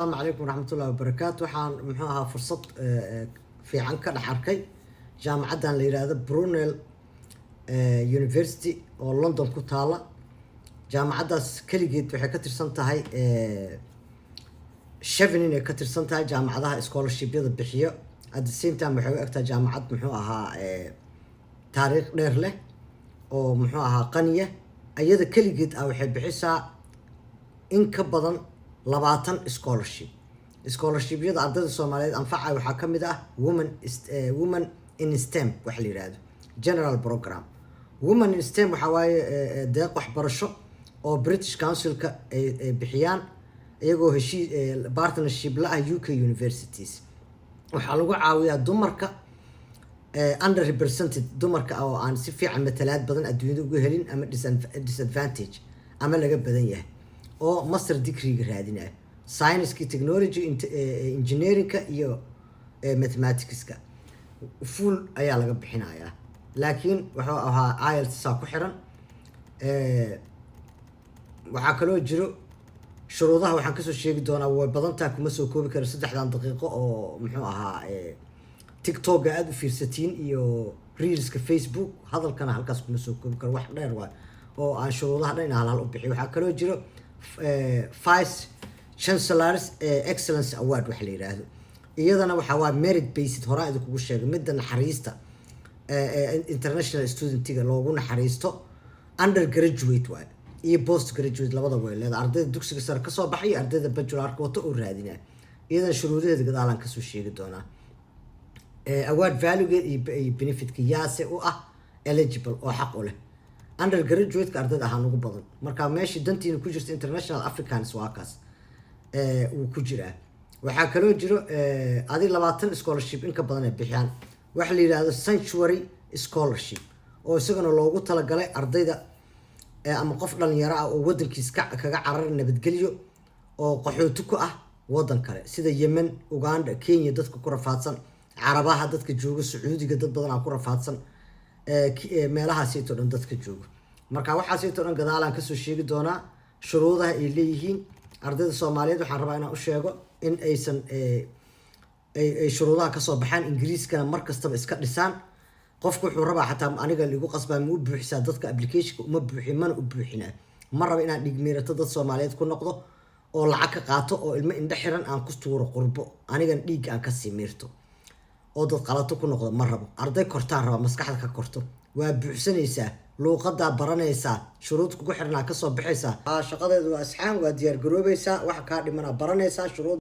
السلام عليكم ورحمة الله وبركاته. waxaan muxuu ahaa fursad fiican ka dhex arkay jaamacadan la yiraahdo Brunel University oo London ku taala. jaamacadaas kaligeed waxay ka tirsan tahay Chevening ay ka tirsan tahay jaamacadaha scholarship-yada bixiyo. at the same time waxay u egtaa jaamacad muxuu ahaa taariikh dheer leh oo muxuu ahaa qaniya. ayada kaligeed waxay bixisaa in ka badan 20 scholarship-yada ardayda Soomaaliyeed anfacay waxaa ka mid ah women in STEM waxa la yiraahdo general program. women in STEM waxa waaye deeq waxbarasho oo British Council-ka ay bixiyaan iyagoo heshiis partnership la ah UK universities. waxaa lagu caawiyaa dumarka underrepresented dumarka oo aan si fiican matalaad badan adduunyada uga helin ama disadvantage ama laga badan yahay oo master degree raadinaya science technology engineering iyo mathematics full ayaa laga bixinayaa. laakiin wuxuu ahaa IELTS ku xiran. waxaa kaloo jiro shuruudaha waxaan kasoo sheegi doonaa way badan tahay kuma soo koobi karo 3 daqiiqo oo muxuu ahaa TikTok aad u fiirsatiin iyo Reels-ka Facebook hadalkana halkaas kuma soo koobi karo wax dheer waa oo aan shuruudaha dhan hal u bixiyo. waxaa kaloo jiro Vice Chancellor's Excellence Award waxa la yiraahdo iyadana waxa waa merit based hore aad kugu sheegay midda naxariista international student-iga loogu naxariisto undergraduate waa iyo postgraduate labada way leedahay ardayda dugsiga sare ka soo baxay ardayda bachelor-ka wato oo raadinaya iyadana shuruudaheeda gadaalan ka soo sheegi doonaa. award value iyo benefit-ka yaase u ah eligible oo xaq u leh undergraduate-ka ardayda ahaan ugu badan marka meeshii dantiina ku jirta international Africans waa kaas uu ku jiraa. waxaa kaloo jiro 20 scholarship in ka badan ay bixiyaan waxa la yiraahdo sanctuary scholarship oo isagana loogu talagalay ardayda ama qof dhalinyaro ah oo wadankiisa kaga carar nabadgelyo oo qaxooti ku ah wadan kale sida Yemen, Uganda, Kenya dadka ku rafaadsan Carabaha dadka jooga Sacuudiga dad badan ku rafaadsan meelahaas ay todan dadka jooga. marka waxaas ay todan gadaalan ka soo sheegi doonaa shuruudaha ay leeyihiin ardayda Soomaaliyeed. waxaan rabaa inaan u sheego in aysan ay shuruudaha ka soo baxaan Ingiriiskana markastaba iska dhisaan. qofku wuxuu rabaa xataa aniga ligu qasbaa ma u buuxisaa dadka application-ka uma buuxin mana u buuxinaa ma raba inaan dhigmeerato dad Soomaaliyeed ku noqdo oo lacag ka qaato oo ilmo indha xiran aan ku tuuro qurbo anigan dhiig aan ka simeerto oo dad qalato ku noqdo ma rabo. arday kortaan raba maskaxda ka korto waa buuxsanaysaa luuqada baranaysaa shuruud kugu xirnaa ka soo baxaysaa shaqadeedu waa asxaan waa diyaar garoobaysaa waxa ka dhimana baranaysaa shuruud